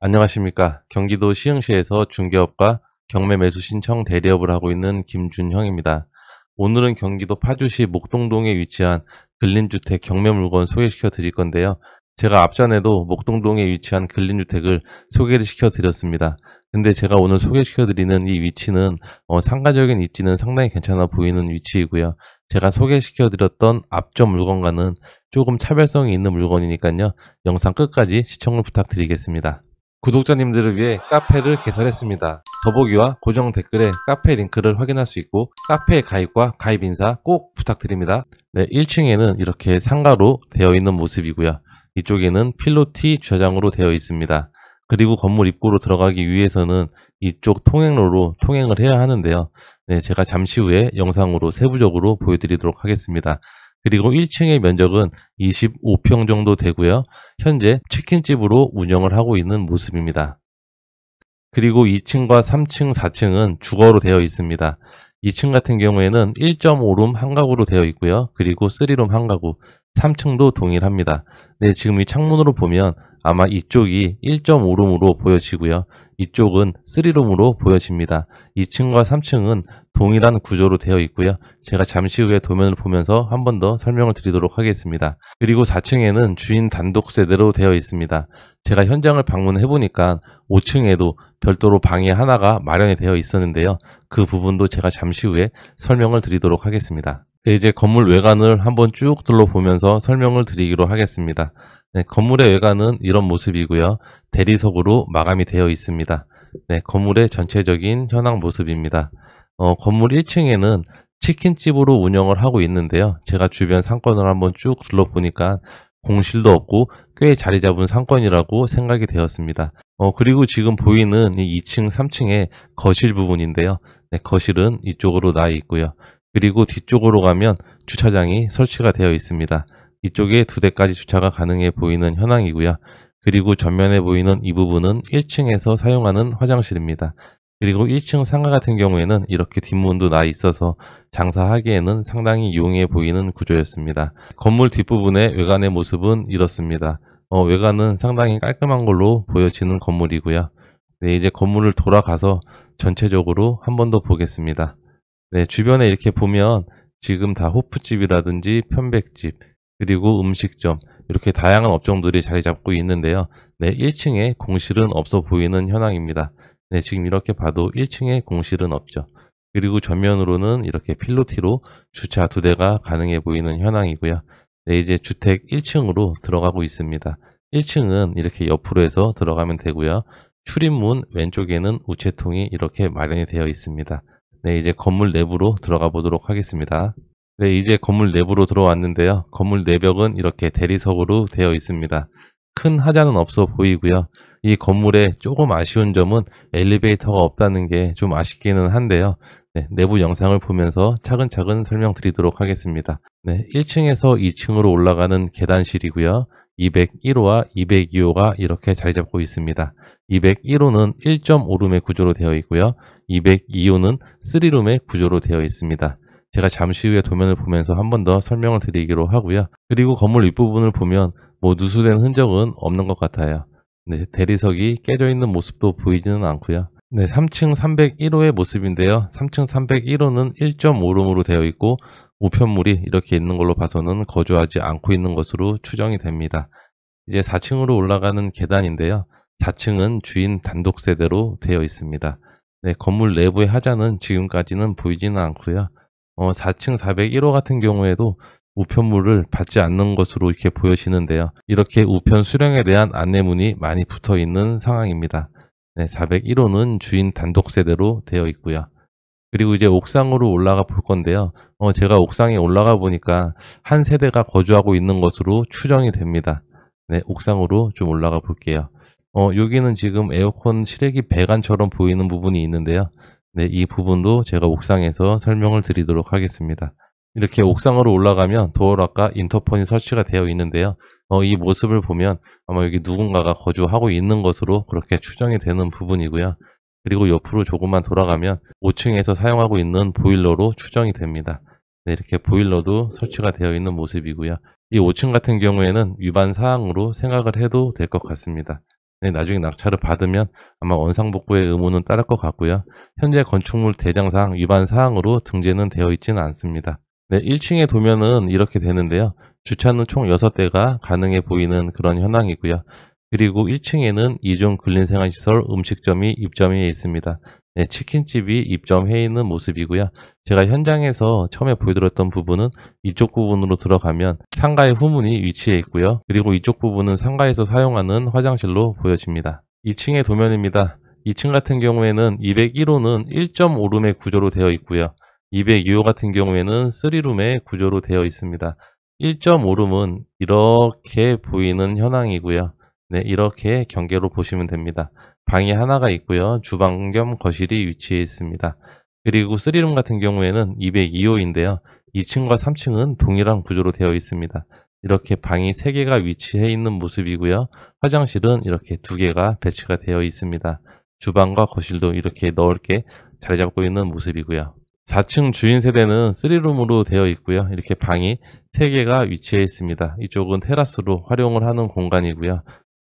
안녕하십니까. 경기도 시흥시에서 중개업과 경매 매수 신청 대리업을 하고 있는 김준형입니다. 오늘은 경기도 파주시 목동동에 위치한 근린주택 경매 물건 소개시켜 드릴 건데요. 제가 앞전에도 목동동에 위치한 근린주택을 소개를 시켜 드렸습니다. 근데 제가 오늘 소개시켜 드리는 이 위치는 상가적인 입지는 상당히 괜찮아 보이는 위치이고요. 제가 소개시켜 드렸던 앞전 물건과는 조금 차별성이 있는 물건이니까요. 영상 끝까지 시청을 부탁드리겠습니다. 구독자님들을 위해 카페를 개설했습니다. 더보기와 고정 댓글에 카페 링크를 확인할 수 있고 카페 가입과 가입 인사 꼭 부탁드립니다. 네, 1층에는 이렇게 상가로 되어 있는 모습이고요. 이쪽에는 필로티 주차장으로 되어 있습니다. 그리고 건물 입구로 들어가기 위해서는 이쪽 통행로로 통행을 해야 하는데요. 네, 제가 잠시 후에 영상으로 세부적으로 보여드리도록 하겠습니다. 그리고 1층의 면적은 25평 정도 되고요. 현재 치킨집으로 운영을 하고 있는 모습입니다. 그리고 2층과 3층, 4층은 주거로 되어 있습니다. 2층 같은 경우에는 1.5룸 한 가구로 되어 있고요. 그리고 3룸 한 가구, 3층도 동일합니다. 네, 지금 이 창문으로 보면 아마 이쪽이 1.5룸으로 보여지고요. 이쪽은 3룸으로 보여집니다. 2층과 3층은 동일한 구조로 되어 있고요. 제가 잠시 후에 도면을 보면서 한 번 더 설명을 드리도록 하겠습니다. 그리고 4층에는 주인 단독 세대로 되어 있습니다. 제가 현장을 방문해 보니까 5층에도 별도로 방이 하나가 마련이 되어 있었는데요. 그 부분도 제가 잠시 후에 설명을 드리도록 하겠습니다. 네, 이제 건물 외관을 한번 쭉 둘러보면서 설명을 드리기로 하겠습니다. 네, 건물의 외관은 이런 모습이고요. 대리석으로 마감이 되어 있습니다. 네, 건물의 전체적인 현황 모습입니다. 건물 1층에는 치킨집으로 운영을 하고 있는데요. 제가 주변 상권을 한번 쭉 둘러보니까 공실도 없고 꽤 자리 잡은 상권이라고 생각이 되었습니다. 그리고 지금 보이는 이 2층, 3층의 거실 부분인데요. 네, 거실은 이쪽으로 나 있고요. 그리고 뒤쪽으로 가면 주차장이 설치가 되어 있습니다. 이쪽에 2대까지 주차가 가능해 보이는 현황이고요. 그리고 전면에 보이는 이 부분은 1층에서 사용하는 화장실입니다. 그리고 1층 상가 같은 경우에는 이렇게 뒷문도 나 있어서 장사하기에는 상당히 용이해 보이는 구조였습니다. 건물 뒷부분의 외관의 모습은 이렇습니다. 외관은 상당히 깔끔한 걸로 보여지는 건물이고요. 네, 이제 건물을 돌아가서 전체적으로 한 번 더 보겠습니다. 네, 주변에 이렇게 보면 지금 다 호프집이라든지 편백집, 그리고 음식점, 이렇게 다양한 업종들이 자리 잡고 있는데요. 네, 1층에 공실은 없어 보이는 현황입니다. 네, 지금 이렇게 봐도 1층에 공실은 없죠. 그리고 전면으로는 이렇게 필로티로 주차 2대가 가능해 보이는 현황이고요. 네, 이제 주택 1층으로 들어가고 있습니다. 1층은 이렇게 옆으로 해서 들어가면 되고요. 출입문 왼쪽에는 우체통이 이렇게 마련이 되어 있습니다. 네, 이제 건물 내부로 들어가 보도록 하겠습니다. 네, 이제 건물 내부로 들어왔는데요. 건물 내벽은 이렇게 대리석으로 되어 있습니다. 큰 하자는 없어 보이고요. 이 건물에 조금 아쉬운 점은 엘리베이터가 없다는 게 좀 아쉽기는 한데요. 네, 내부 영상을 보면서 차근차근 설명드리도록 하겠습니다. 네, 1층에서 2층으로 올라가는 계단실이고요. 201호와 202호가 이렇게 자리 잡고 있습니다. 201호는 1.5룸의 구조로 되어 있고요. 202호는 3룸의 구조로 되어 있습니다. 제가 잠시 후에 도면을 보면서 한 번 더 설명을 드리기로 하고요. 그리고 건물 윗부분을 보면 누수된 흔적은 없는 것 같아요. 네, 대리석이 깨져 있는 모습도 보이지는 않고요. 네, 3층 301호의 모습인데요. 3층 301호는 1.5룸으로 되어 있고 우편물이 이렇게 있는 걸로 봐서는 거주하지 않고 있는 것으로 추정이 됩니다. 이제 4층으로 올라가는 계단인데요. 4층은 주인 단독 세대로 되어 있습니다. 네, 건물 내부의 하자는 지금까지는 보이지는 않고요. 4층 401호 같은 경우에도 우편물을 받지 않는 것으로 이렇게 보여지는데요. 이렇게 우편 수령에 대한 안내문이 많이 붙어 있는 상황입니다. 네, 401호는 주인 단독 세대로 되어 있고요. 그리고 이제 옥상으로 올라가 볼 건데요. 제가 옥상에 올라가 보니까 한 세대가 거주하고 있는 것으로 추정이 됩니다. 네, 옥상으로 좀 올라가 볼게요. 여기는 지금 에어컨 실외기 배관처럼 보이는 부분이 있는데요. 네, 이 부분도 제가 옥상에서 설명을 드리도록 하겠습니다. 이렇게 옥상으로 올라가면 도어락과 인터폰이 설치가 되어 있는데요. 이 모습을 보면 아마 여기 누군가가 거주하고 있는 것으로 그렇게 추정이 되는 부분이고요. 그리고 옆으로 조금만 돌아가면 5층에서 사용하고 있는 보일러로 추정이 됩니다. 네, 이렇게 보일러도 설치가 되어 있는 모습이고요. 이 5층 같은 경우에는 위반 사항으로 생각을 해도 될 것 같습니다. 네, 나중에 낙찰을 받으면 아마 원상복구의 의무는 따를 것 같고요. 현재 건축물 대장상 위반 사항으로 등재는 되어 있지는 않습니다. 네, 1층에 도면은 이렇게 되는데요. 주차는 총 6대가 가능해 보이는 그런 현황이고요. 그리고 1층에는 2종 근린생활시설 음식점이 입점해 있습니다. 네, 치킨집이 입점해 있는 모습이고요. 제가 현장에서 처음에 보여드렸던 부분은 이쪽 부분으로 들어가면 상가의 후문이 위치해 있고요. 그리고 이쪽 부분은 상가에서 사용하는 화장실로 보여집니다. 2층의 도면입니다. 2층 같은 경우에는 201호는 1.5룸의 구조로 되어 있고요. 202호 같은 경우에는 3룸의 구조로 되어 있습니다. 1.5룸은 이렇게 보이는 현황이고요. 네, 이렇게 경계로 보시면 됩니다. 방이 하나가 있고요. 주방 겸 거실이 위치해 있습니다. 그리고 3룸 같은 경우에는 202호인데요. 2층과 3층은 동일한 구조로 되어 있습니다. 이렇게 방이 3개가 위치해 있는 모습이고요. 화장실은 이렇게 2개가 배치가 되어 있습니다. 주방과 거실도 이렇게 넓게 자리 잡고 있는 모습이고요. 4층 주인 세대는 3룸으로 되어 있고요. 이렇게 방이 3개가 위치해 있습니다. 이쪽은 테라스로 활용을 하는 공간이고요.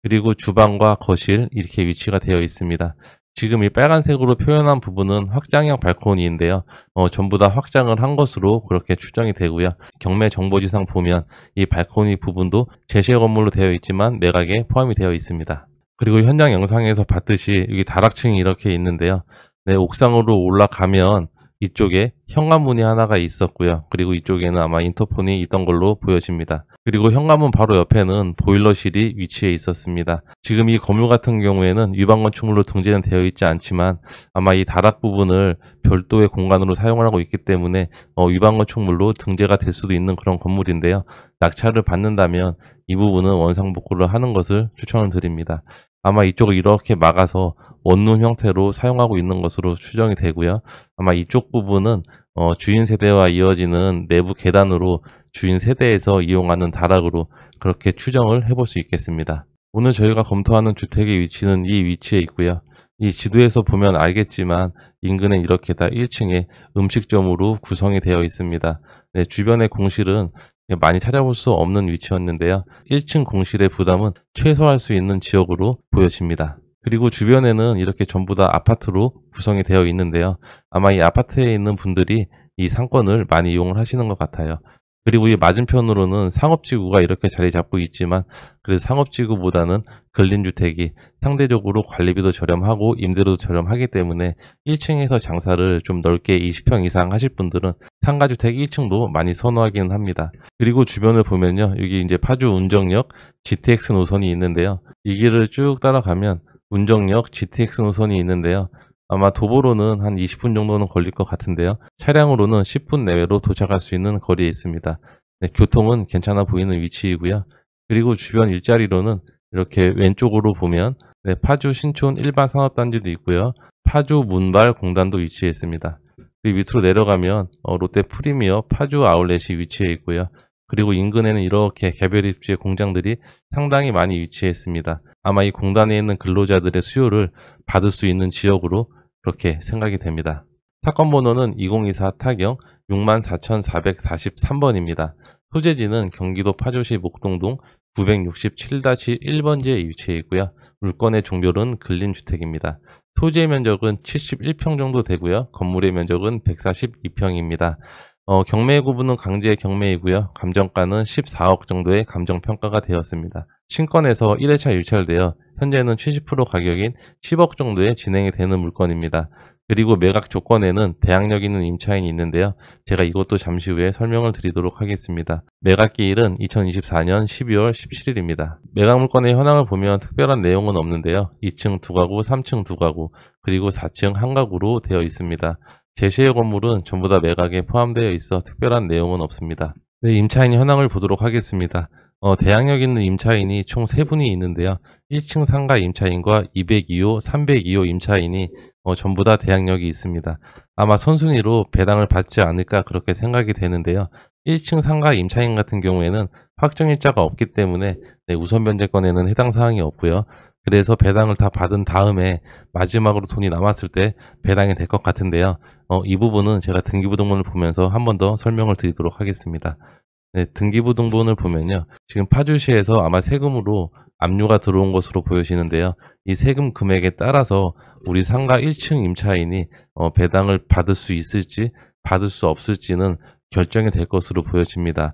그리고 주방과 거실 이렇게 위치가 되어 있습니다. 지금 이 빨간색으로 표현한 부분은 확장형 발코니인데요. 전부 다 확장을 한 것으로 그렇게 추정이 되고요. 경매 정보지상 보면 이 발코니 부분도 제시의 건물로 되어 있지만 매각에 포함이 되어 있습니다. 그리고 현장 영상에서 봤듯이 여기 다락층이 이렇게 있는데요. 네, 옥상으로 올라가면 이쪽에 현관문이 하나가 있었고요. 그리고 이쪽에는 아마 인터폰이 있던 걸로 보여집니다. 그리고 현관문 바로 옆에는 보일러실이 위치해 있었습니다. 지금 이 건물 같은 경우에는 위반 건축물로 등재는 되어 있지 않지만 아마 이 다락 부분을 별도의 공간으로 사용을 하고 있기 때문에 위반 건축물로 등재가 될 수도 있는 그런 건물인데요. 낙찰을 받는다면 이 부분은 원상복구를 하는 것을 추천을 드립니다. 아마 이쪽을 이렇게 막아서 원룸 형태로 사용하고 있는 것으로 추정이 되고요. 아마 이쪽 부분은 주인 세대와 이어지는 내부 계단으로 주인 세대에서 이용하는 다락으로 그렇게 추정을 해볼 수 있겠습니다. 오늘 저희가 검토하는 주택의 위치는 이 위치에 있고요. 이 지도에서 보면 알겠지만 인근에 이렇게 다 1층에 음식점으로 구성이 되어 있습니다. 네, 주변의 공실은 많이 찾아볼 수 없는 위치였는데요. 1층 공실의 부담은 최소화할 수 있는 지역으로 보여집니다. 그리고 주변에는 이렇게 전부 다 아파트로 구성이 되어 있는데요. 아마 이 아파트에 있는 분들이 이 상권을 많이 이용을 하시는 것 같아요. 그리고 이 맞은편으로는 상업지구가 이렇게 자리 잡고 있지만 그래서 상업지구보다는 근린주택이 상대적으로 관리비도 저렴하고 임대료도 저렴하기 때문에 1층에서 장사를 좀 넓게 20평 이상 하실 분들은 상가주택 1층도 많이 선호하기는 합니다. 그리고 주변을 보면요. 여기 이제 파주 운정역 GTX 노선이 있는데요. 이 길을 쭉 따라가면 운정역 GTX 노선이 있는데요. 아마 도보로는 한 20분 정도는 걸릴 것 같은데요. 차량으로는 10분 내외로 도착할 수 있는 거리에 있습니다. 네, 교통은 괜찮아 보이는 위치이고요. 그리고 주변 일자리로는 이렇게 왼쪽으로 보면 네, 파주 신촌 일반 산업단지도 있고요. 파주 문발 공단도 위치해 있습니다. 그리고 밑으로 내려가면 롯데 프리미어 파주 아울렛이 위치해 있고요. 그리고 인근에는 이렇게 개별 입지의 공장들이 상당히 많이 위치해 있습니다. 아마 이 공단에 있는 근로자들의 수요를 받을 수 있는 지역으로 그렇게 생각이 됩니다. 사건 번호는 2024 타경 64,443번입니다. 소재지는 경기도 파주시 목동동 967-1번지에 위치해 있고요. 물건의 종별은 근린주택입니다. 토지의 면적은 71평 정도 되고요. 건물의 면적은 142평입니다. 경매 구분은 강제 경매이고요. 감정가는 14억 정도의 감정평가가 되었습니다. 신권에서 1회차 유찰되어 현재는 70% 가격인 10억 정도에 진행이 되는 물건입니다. 그리고 매각 조건에는 대항력 있는 임차인이 있는데요. 제가 이것도 잠시 후에 설명을 드리도록 하겠습니다. 매각 기일은 2024년 12월 17일입니다. 매각 물건의 현황을 보면 특별한 내용은 없는데요. 2층 2가구, 3층 2가구, 그리고 4층 1가구로 되어 있습니다. 제시의 건물은 전부 다 매각에 포함되어 있어 특별한 내용은 없습니다. 네, 임차인 현황을 보도록 하겠습니다. 대항력 있는 임차인이 총 3분이 있는데요. 1층 상가 임차인과 202호, 302호 임차인이 전부 다 대항력이 있습니다. 아마 선순위로 배당을 받지 않을까 그렇게 생각이 되는데요. 1층 상가 임차인 같은 경우에는 확정일자가 없기 때문에 네, 우선 변제권에는 해당 사항이 없고요. 그래서 배당을 다 받은 다음에 마지막으로 돈이 남았을 때 배당이 될 것 같은데요. 이 부분은 제가 등기부등본을 보면서 한 번 더 설명을 드리도록 하겠습니다. 네, 등기부등본을 보면요. 지금 파주시에서 아마 세금으로 압류가 들어온 것으로 보여지는데요. 이 세금 금액에 따라서 우리 상가 1층 임차인이 배당을 받을 수 있을지 받을 수 없을지는 결정이 될 것으로 보여집니다.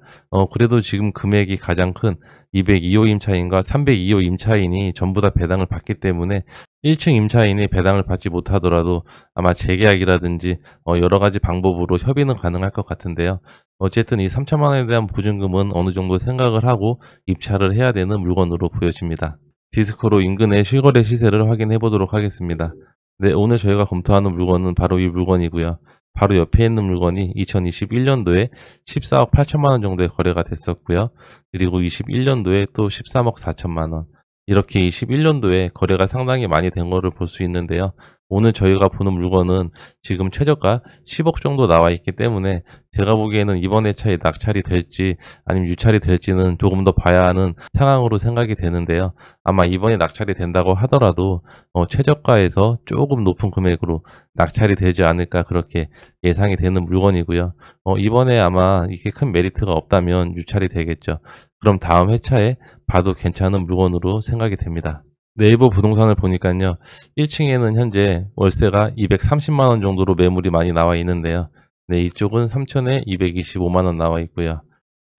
그래도 지금 금액이 가장 큰 202호 임차인과 302호 임차인이 전부 다 배당을 받기 때문에 1층 임차인이 배당을 받지 못하더라도 아마 재계약이라든지 여러 가지 방법으로 협의는 가능할 것 같은데요. 어쨌든 이 3천만 원에 대한 보증금은 어느 정도 생각을 하고 입찰을 해야 되는 물건으로 보여집니다. 디스코로 인근의 실거래 시세를 확인해 보도록 하겠습니다. 네, 오늘 저희가 검토하는 물건은 바로 이 물건이고요. 바로 옆에 있는 물건이 2021년도에 14억 8천만 원 정도의 거래가 됐었고요. 그리고 21년도에 또 13억 4천만 원. 이렇게 21년도에 거래가 상당히 많이 된 거를 볼 수 있는데요. 오늘 저희가 보는 물건은 지금 최저가 10억 정도 나와 있기 때문에 제가 보기에는 이번 회차에 낙찰이 될지 아니면 유찰이 될지는 조금 더 봐야 하는 상황으로 생각이 되는데요. 아마 이번에 낙찰이 된다고 하더라도 최저가에서 조금 높은 금액으로 낙찰이 되지 않을까 그렇게 예상이 되는 물건이고요. 이번에 아마 이게 큰 메리트가 없다면 유찰이 되겠죠. 그럼 다음 회차에 봐도 괜찮은 물건으로 생각이 됩니다. 네이버 부동산을 보니까요. 1층에는 현재 월세가 230만 원 정도로 매물이 많이 나와 있는데요. 네, 이쪽은 3천에 225만 원 나와 있고요.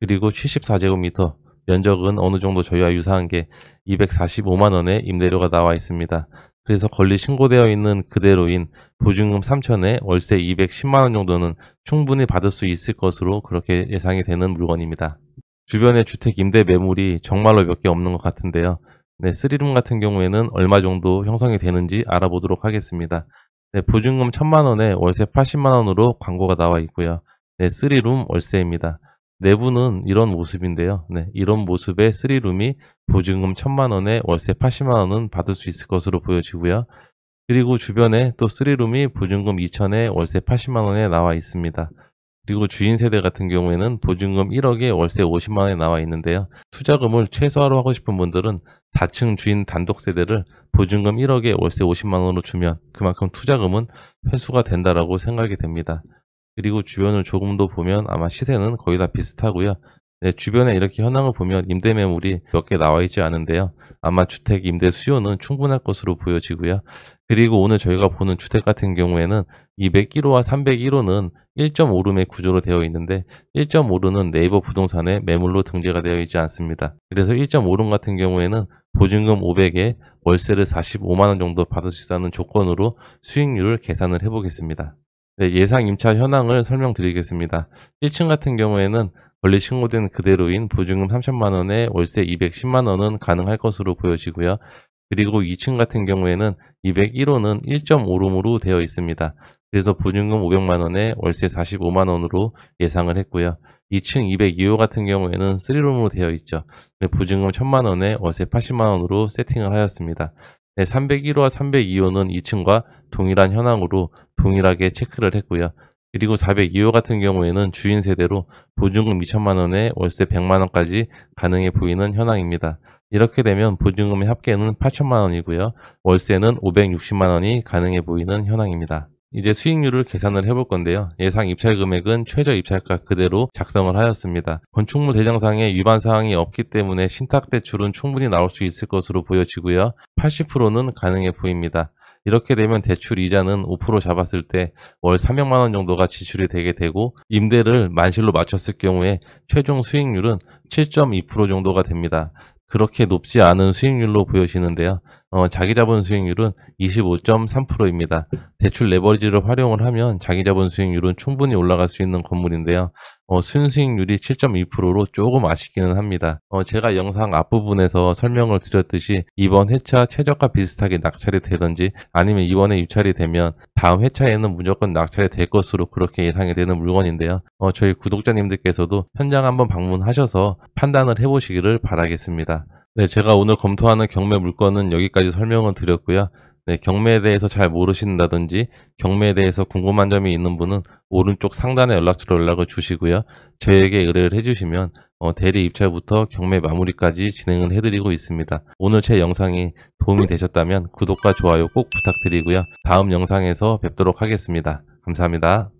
그리고 74제곱미터 면적은 어느 정도 저희와 유사한 게 245만 원의 임대료가 나와 있습니다. 그래서 권리 신고되어 있는 그대로인 보증금 3천에 월세 210만 원 정도는 충분히 받을 수 있을 것으로 그렇게 예상이 되는 물건입니다. 주변에 주택 임대 매물이 정말로 몇 개 없는 것 같은데요. 네, 3룸 같은 경우에는 얼마 정도 형성이 되는지 알아보도록 하겠습니다. 네, 보증금 1,000만 원에 월세 80만 원으로 광고가 나와 있고요. 네, 3룸 월세입니다. 내부는 이런 모습인데요. 네, 이런 모습의 3룸이 보증금 1,000만 원에 월세 80만 원은 받을 수 있을 것으로 보여지고요. 그리고 주변에 또 3룸이 보증금 2천에 월세 80만 원에 나와 있습니다. 그리고 주인 세대 같은 경우에는 보증금 1억에 월세 50만 원에 나와 있는데요. 투자금을 최소화로 하고 싶은 분들은 4층 주인 단독 세대를 보증금 1억에 월세 50만 원으로 주면 그만큼 투자금은 회수가 된다라고 생각이 됩니다. 그리고 주변을 조금 더 보면 아마 시세는 거의 다 비슷하고요. 네, 주변에 이렇게 현황을 보면 임대 매물이 몇 개 나와 있지 않은데요. 아마 주택 임대 수요는 충분할 것으로 보여지고요. 그리고 오늘 저희가 보는 주택 같은 경우에는 201호와 301호는 1.5룸의 구조로 되어 있는데 1.5룸은 네이버 부동산에 매물로 등재가 되어 있지 않습니다. 그래서 1.5룸 같은 경우에는 보증금 500에 월세를 45만 원 정도 받을 수 있다는 조건으로 수익률을 계산을 해보겠습니다. 네, 예상 임차 현황을 설명드리겠습니다. 1층 같은 경우에는 권리 신고된 그대로인 보증금 3천만 원에 월세 210만 원은 가능할 것으로 보여지고요. 그리고 2층 같은 경우에는 201호는 1.5룸으로 되어 있습니다. 그래서 보증금 500만 원에 월세 45만 원으로 예상을 했고요. 2층 202호 같은 경우에는 3룸으로 되어 있죠. 보증금 1,000만 원에 월세 80만 원으로 세팅을 하였습니다. 301호와 302호는 2층과 동일한 현황으로 동일하게 체크를 했고요. 그리고 402호 같은 경우에는 주인 세대로 보증금 2천만 원에 월세 100만 원까지 가능해 보이는 현황입니다. 이렇게 되면 보증금의 합계는 8천만 원이고요. 월세는 560만 원이 가능해 보이는 현황입니다. 이제 수익률을 계산을 해볼 건데요. 예상 입찰 금액은 최저 입찰가 그대로 작성을 하였습니다. 건축물 대장상에 위반 사항이 없기 때문에 신탁 대출은 충분히 나올 수 있을 것으로 보여지고요. 80%는 가능해 보입니다. 이렇게 되면 대출 이자는 5% 잡았을 때 월 300만 원 정도가 지출이 되게 되고 임대를 만실로 맞췄을 경우에 최종 수익률은 7.2% 정도가 됩니다. 그렇게 높지 않은 수익률로 보여지는데요. 자기자본 수익률은 25.3%입니다. 대출 레버리지를 활용을 하면 자기자본 수익률은 충분히 올라갈 수 있는 건물인데요. 순수익률이 7.2%로 조금 아쉽기는 합니다. 제가 영상 앞부분에서 설명을 드렸듯이 이번 회차 최저가 비슷하게 낙찰이 되든지 아니면 이번에 유찰이 되면 다음 회차에는 무조건 낙찰이 될 것으로 그렇게 예상이 되는 물건인데요. 저희 구독자님들께서도 현장 한번 방문하셔서 판단을 해보시기를 바라겠습니다. 네, 제가 오늘 검토하는 경매 물건은 여기까지 설명을 드렸고요. 네, 경매에 대해서 잘 모르신다든지 경매에 대해서 궁금한 점이 있는 분은 오른쪽 상단에 연락처로 연락을 주시고요. 저에게 의뢰를 해주시면 대리 입찰부터 경매 마무리까지 진행을 해드리고 있습니다. 오늘 제 영상이 도움이 되셨다면 구독과 좋아요 꼭 부탁드리고요. 다음 영상에서 뵙도록 하겠습니다. 감사합니다.